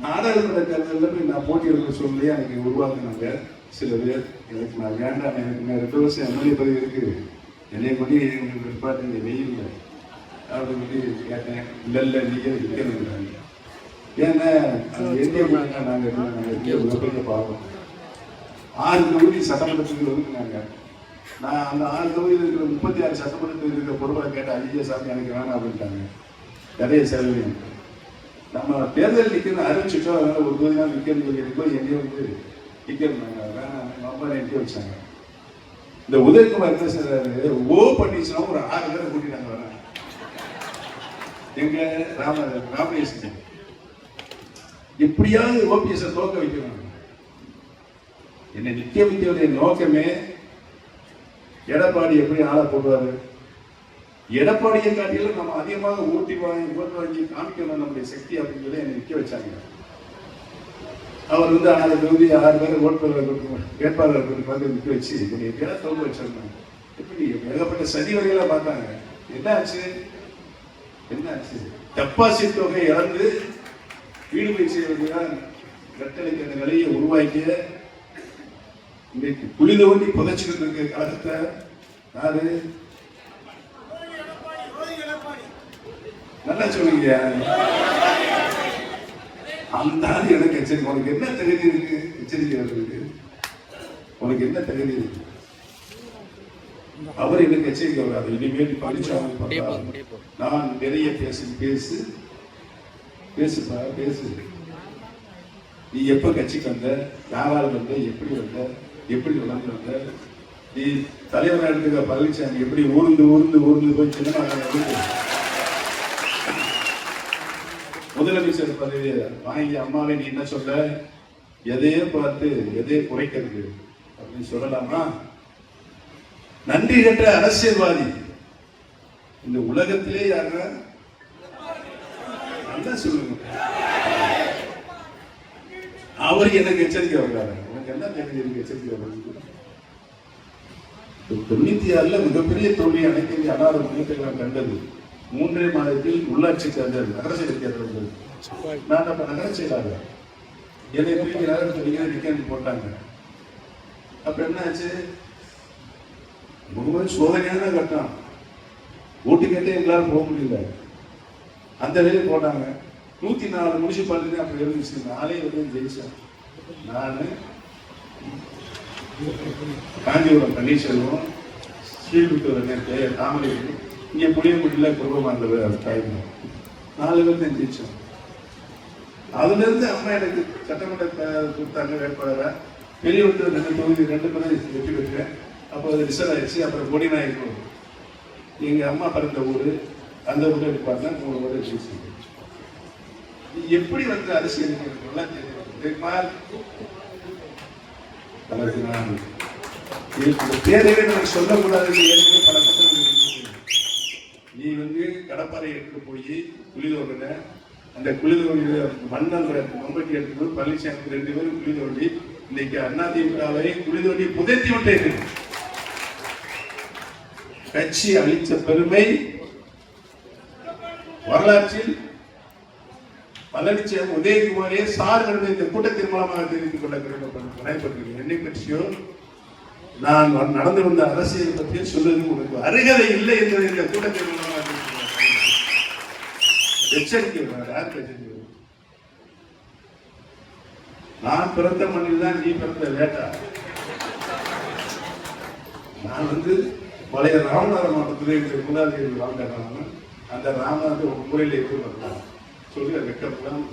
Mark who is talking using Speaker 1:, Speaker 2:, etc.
Speaker 1: நாடாளுமன்ற தேர்தலில் போய் நான் போட்டியிட சொல்லி எனக்கு உருவாக்குனாங்க சில பேர். எனக்கு நான் வேண்டாம், எனக்கு 2 வருஷம் எம்எல்ஏ பதவி இருக்கு, என்னைய கொண்டு எங்களுக்கு நிற்பாட்டு வெயில் அப்படின்னு சொல்லி கேட்டேன். இல்லை நீங்கள் இருக்கணுங்கிறாங்க. ஏன்னா அந்த என்டிஏ நாங்கள் மிகப்பெரிய பாவம். 6 தொகுதி சட்டமன்றத்துக்கு ஒதுக்குனாங்க. நான் அந்த 6 தொகுதியில் இருக்கிற 36 சட்டமன்றத்தில் இருக்கிற பொருளை கேட்ட ஐயா சாமி எனக்கு வேணாம் அப்படின்ட்டாங்க. நிறைய செலவு நம்ம தேர்தல் நிற்கணும் அறிவிச்சுட்டோம். அதனால ஒரு தொகுதி நாள் நிற்கணும் சொல்லி என்னையும் வந்து நிற்கணும் வேணாம் ரொம்ப நிற்க வச்சாங்க. இந்த உதயகுமார் என்ன செய்யறாரு, பன்னீர்செல்வம் ஒரு 6 பேரை கூட்டிட்டாங்க வர எங்க ராமேஸ்வரம். எப்படியாவது ஓபிஎஸ் தோக்க வைக்கணும். என்னை நிக்க வைக்க நோக்கமே எடப்பாடி எப்படி ஆள போடுவாரு, எடப்பாடியை காட்டிலும் நம்ம அதிகமாக ஓட்டு வாங்கி காமிக்கணும் நம்முடைய சக்தி அப்படின்னு சொல்லி என்னை நிக்க வச்சாங்க. அவர் வந்து 6 தொகுதி 6 பேரை வேட்பாளர் வந்து நிக்க வச்சு எப்படியா தோக்க வச்சிருந்தாங்க. எப்படி ஏகப்பட்ட சதி வகையில பார்த்தாங்க. என்ன ஆச்சு டெபாசிட் தொகை இழந்து வீடு போய் செய்வதுதான் கட்டளைக்கு அந்த நிலையை உருவாக்கிய இன்னைக்கு குழி தோண்டி புதைச்சிக்கிட்டு இருக்க கழகத்தை யாரு நல்லா சொல்லுங்க. அந்த ஆள் எனக்கு எச்சரிக்கை. உனக்கு என்ன தகுதி இருக்கு எச்சரிக்கை இருக்கு? உனக்கு என்ன தகுதி இருக்கு? அவர் எனக்கு எச்சரிக்கை வராது. இனிமேல் பழனிசாமி நான் நிறைய பேசு. நீ எப்ப கட்சிக்கு வந்த, யாரால் வந்த, எப்படி வந்த, எப்படி வளர்ந்து வந்த, நீ தலைவர் எடுத்துக்க பழனிசாமி எப்படி ஊர்ந்து போய் சின்ன முதலமைச்சர் பதவி வாங்கி அம்மாவை நீ என்ன சொல்ல, எதையே பார்த்து எதையே குறைக்கிறது அப்படின்னு சொல்லலாமா? நன்றி கற்ற அரசியல்வாதி இந்த உலகத்திலே யாருன்னா நல்லா சொல்லுங்க. அவர் எனக்கு எச்சரிக்கை வர்றாரு. உனக்கு என்ன தகுதி இருக்கு எச்சரிக்கை வர்றது? 96 மிகப்பெரிய தோல்வி அனைத்து இந்திய அண்ணா முன்னேற்றம் கண்டது. 3 மாதத்தில் உள்ளாட்சி தேர்தல் நகரசபை தேர்தல். நான் அப்ப நகர செயலாளர். என்னை நிக்க போட்டாங்க. அப்ப என்ன ஆச்சு? முகமது சோதனையான கட்டம். ஓட்டு கேட்டே எங்களால் போக முடியல. அந்த வேலையை போட்டாங்க. 104 முனிசிபாலிட்டி அப்படி இருந்துச்சு. நாளே வந்து ஜெயிச்சேன். நான் காஞ்சிபுரம் பன்னீர்செல்வம், ஸ்ரீவில்லிபுத்தூர் தாமரை, இங்கே புளியங்குடியில் குடும்பமானவர் டைம் 4 பேர் தான் ஜெயிச்சோம். அதுல இருந்து அம்மா எனக்கு சட்டமன்ற கொடுத்தாங்க வேட்பாளராக. பெரிய விட்டு 2 தொகுதி 2 முறை வெற்றி பெற்றேன். அப்போ அது ரிசர்வ் ஆயிடுச்சு. அப்புறம் கொடிநாயக்கம் எங்க அம்மா பிறந்த ஊர், அந்த ஊரில் இருப்பாங்க. 3 முறை ஜெயிச்சு. எப்படி வந்து அரசியல் தெரியுமா? தேர்தலை நான் சொல்லக்கூடாது. பல நீ வந்து கடப்பாறை எடுத்து போய் குளிதோண்டின அந்த குளிதோண்டிய மண்ணல் மம்பட்டி எடுத்து போய் பழனிசாமி 2 பேரும் குளிதோண்டி இன்னைக்கு அதிமுகவை குளிதோண்டி புதைத்தி விட்டேன். கட்சி அளித்த பெருமை வரலாற்றில் பழனிசாமி உதயகுமாரே சார் இந்த கூட்டத்தின் மூலமாக தெரிவித்துக் கொள்ள விரும்பப்படுகிறேன். என்னை பற்றியோ நான் நடந்து வந்த அரசியல் பற்றியோ சொல்வது உங்களுக்கு அருகதை இல்லை என்பதை இந்த கூட்டத்தின் மூலமாக எச்சரிக்கை. யாருக்கு எச்சரிக்கை? நான் பிறந்த மண்ணில் தான் நீ பிறந்த லேட்டா. நான் வந்து பழைய ராமநாத மாவட்டத்திலே மூதாதையர்கள் வாழ்ந்தாங்க. அந்த ராமநாத முறையில் எப்படி வந்தாங்க சொல்லி வெக்கப்படாமல்